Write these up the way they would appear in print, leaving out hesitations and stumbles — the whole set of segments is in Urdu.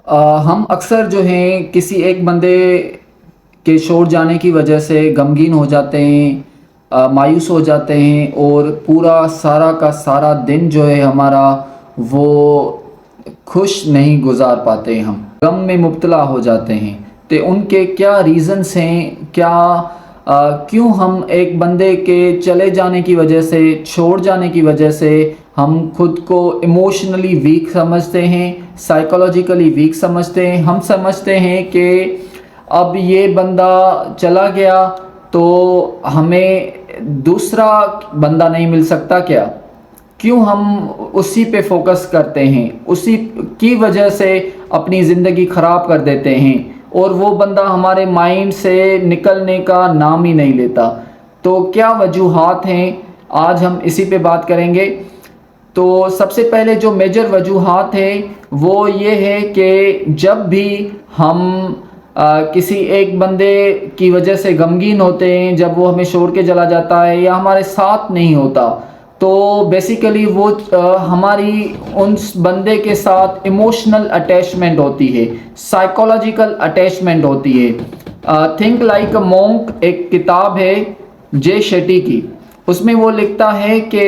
ہم اکثر جو ہیں کسی ایک بندے کے چھوڑ جانے کی وجہ سے غمگین ہو جاتے ہیں، مایوس ہو جاتے ہیں، اور پورا سارا کا سارا دن جو ہے ہمارا وہ خوش نہیں گزار پاتے، ہم غم میں مبتلا ہو جاتے ہیں۔ تو ان کے کیا ریزنز ہیں، کیوں ہم ایک بندے کے چلے جانے کی وجہ سے، چھوڑ جانے کی وجہ سے ہم خود کو ایموشنلی ویک سمجھتے ہیں، سائیکولوجیکلی ویک سمجھتے ہیں۔ ہم سمجھتے ہیں کہ اب یہ بندہ چلا گیا تو ہمیں دوسرا بندہ نہیں مل سکتا کیا؟ کیوں ہم اسی پہ فوکس کرتے ہیں، اسی کی وجہ سے اپنی زندگی خراب کر دیتے ہیں، اور وہ بندہ ہمارے مائنڈ سے نکلنے کا نام ہی نہیں لیتا؟ تو کیا وجوہات ہیں، آج ہم اسی پہ بات کریں گے۔ تو سب سے پہلے جو میجر وجوہات ہیں وہ یہ ہے کہ جب بھی ہم کسی ایک بندے کی وجہ سے غمگین ہوتے ہیں، جب وہ ہمیں چھوڑ کے چلا جاتا ہے یا ہمارے ساتھ نہیں ہوتا، تو بیسیکلی وہ ہماری اس بندے کے ساتھ ایموشنل اٹیچمنٹ ہوتی ہے، سائیکولوجیکل اٹیچمنٹ ہوتی ہے۔ تھنک لائک اے مونک ایک کتاب ہے جے شیٹی کی، اس میں وہ لکھتا ہے کہ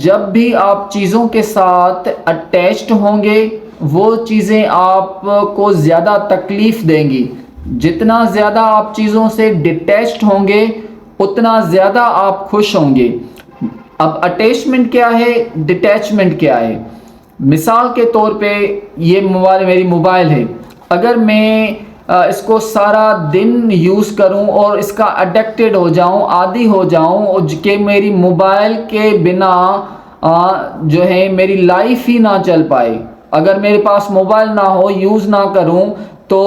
جب بھی آپ چیزوں کے ساتھ اٹیچڈ ہوں گے وہ چیزیں آپ کو زیادہ تکلیف دیں گی، جتنا زیادہ آپ چیزوں سے ڈیٹیچڈ ہوں گے اتنا زیادہ آپ خوش ہوں گے۔ اب اٹیچمنٹ کیا ہے، ڈیٹیچمنٹ کیا ہے؟ مثال کے طور پہ یہ میری موبائل ہے، اگر میں اس کو سارا دن یوز کروں اور اس کا اڈکٹڈ ہو جاؤں، عادی ہو جاؤں کہ میری موبائل کے بنا جو ہے میری لائف ہی نہ چل پائے، اگر میرے پاس موبائل نہ ہو، یوز نہ کروں تو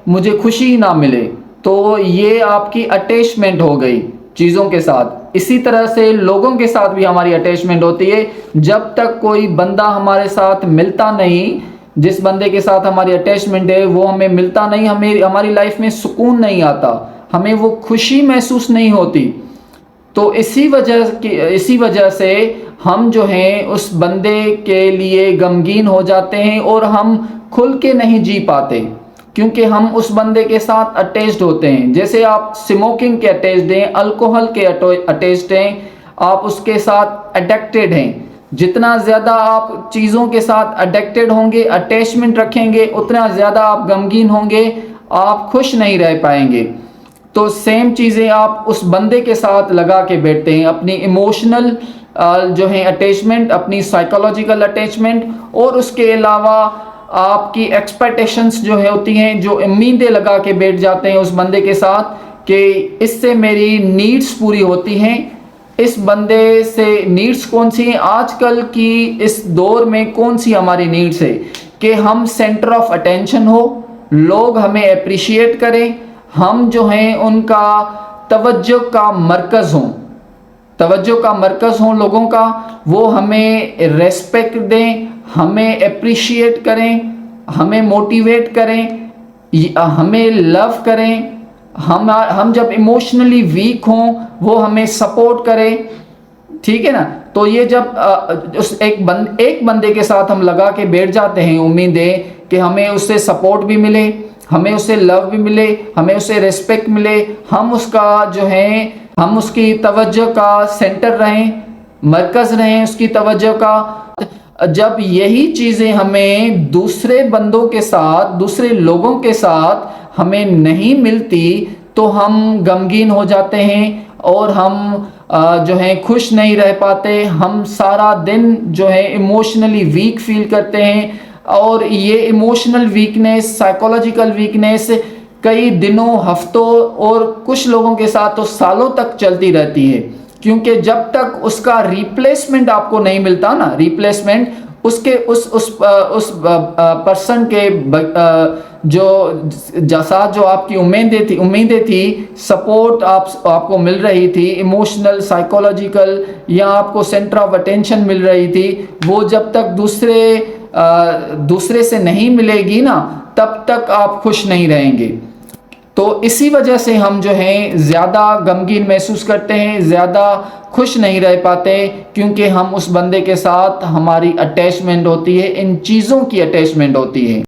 مجھے خوشی نہ ملے، تو یہ آپ کی اٹیچمنٹ ہو گئی چیزوں کے ساتھ۔ اسی طرح سے لوگوں کے ساتھ بھی ہماری اٹیچمنٹ ہوتی ہے، جب تک کوئی بندہ ہمارے ساتھ ملتا نہیں، جس بندے کے ساتھ ہماری اٹیچمنٹ ہے وہ ہمیں ملتا نہیں، ہماری لائف میں سکون نہیں آتا، ہمیں وہ خوشی محسوس نہیں ہوتی۔ تو اسی وجہ سے ہم جو ہیں اس بندے کے لیے غمگین ہو جاتے ہیں اور ہم کھل کے نہیں جی پاتے، کیونکہ ہم اس بندے کے ساتھ اٹیچڈ ہوتے ہیں۔ جیسے آپ اسموکنگ کے اٹیچڈ ہیں، الکوہل کے اٹیچڈ ہیں، آپ اس کے ساتھ اڈکٹڈ ہیں۔ جتنا زیادہ آپ چیزوں کے ساتھ اڈکٹڈ ہوں گے، اٹیچمنٹ رکھیں گے، اتنا زیادہ آپ غمگین ہوں گے، آپ خوش نہیں رہ پائیں گے۔ تو سیم چیزیں آپ اس بندے کے ساتھ لگا کے بیٹھتے ہیں، اپنی ایموشنل جو ہے اٹیچمنٹ، اپنی سائیکولوجیکل اٹیچمنٹ، اور اس کے علاوہ آپ کی ایکسپیکٹیشنز جو ہوتی ہیں، جو امیدیں لگا کے بیٹھ جاتے ہیں اس بندے کے ساتھ کہ اس سے میری نیڈز پوری ہوتی ہیں۔ اس بندے سے نیڈز کون سی ہیں؟ آج کل کی اس دور میں کون سی ہماری نیڈز ہے کہ ہم سینٹر آف اٹینشن ہو، لوگ ہمیں اپریشیٹ کریں، ہم جو ہیں ان کا توجہ کا مرکز ہوں لوگوں کا، وہ ہمیں ریسپیکٹ دیں، ہمیں اپریشیٹ کریں، ہمیں موٹیویٹ کریں، ہمیں لو کریں، ہم جب ایموشنلی ویک ہوں وہ ہمیں سپورٹ کرے، ٹھیک ہے نا؟ تو یہ جب ایک بندے کے ساتھ ہم لگا کے بیٹھ جاتے ہیں امیدیں کہ ہمیں اس سے سپورٹ بھی ملے، ہمیں اس سے لو بھی ملے، ہمیں اس سے ریسپیکٹ ملے، ہم اس کا جو ہے ہم اس کی توجہ کا سینٹر رہیں، مرکز رہیں اس کی توجہ کا۔ جب یہی چیزیں ہمیں دوسرے بندوں کے ساتھ، دوسرے لوگوں کے ساتھ ہمیں نہیں ملتی تو ہم غمگین ہو جاتے ہیں اور ہم جو ہے خوش نہیں رہ پاتے، ہم سارا دن جو ہے ایموشنلی ویک فیل کرتے ہیں، اور یہ ایموشنل ویکنیس، سائیکولوجیکل ویکنیس کئی دنوں، ہفتوں اور کچھ لوگوں کے ساتھ تو سالوں تک چلتی رہتی ہے، کیونکہ جب تک اس کا ریپلیسمنٹ آپ کو نہیں ملتا نا، ریپلیسمنٹ اس پرسن کے جو آپ کی امیدیں تھی، سپورٹ آپ کو مل رہی تھی، ایموشنل، سائیکولوجیکل، یا آپ کو سینٹر آف اٹینشن مل رہی تھی، وہ جب تک دوسرے سے نہیں ملے گی نا تب تک آپ خوش نہیں رہیں گے۔ تو اسی وجہ سے ہم جو ہیں زیادہ غمگین محسوس کرتے ہیں، زیادہ خوش نہیں رہ پاتے، کیونکہ ہم اس بندے کے ساتھ ہماری اٹیچمنٹ ہوتی ہے، ان چیزوں کی اٹیچمنٹ ہوتی ہے۔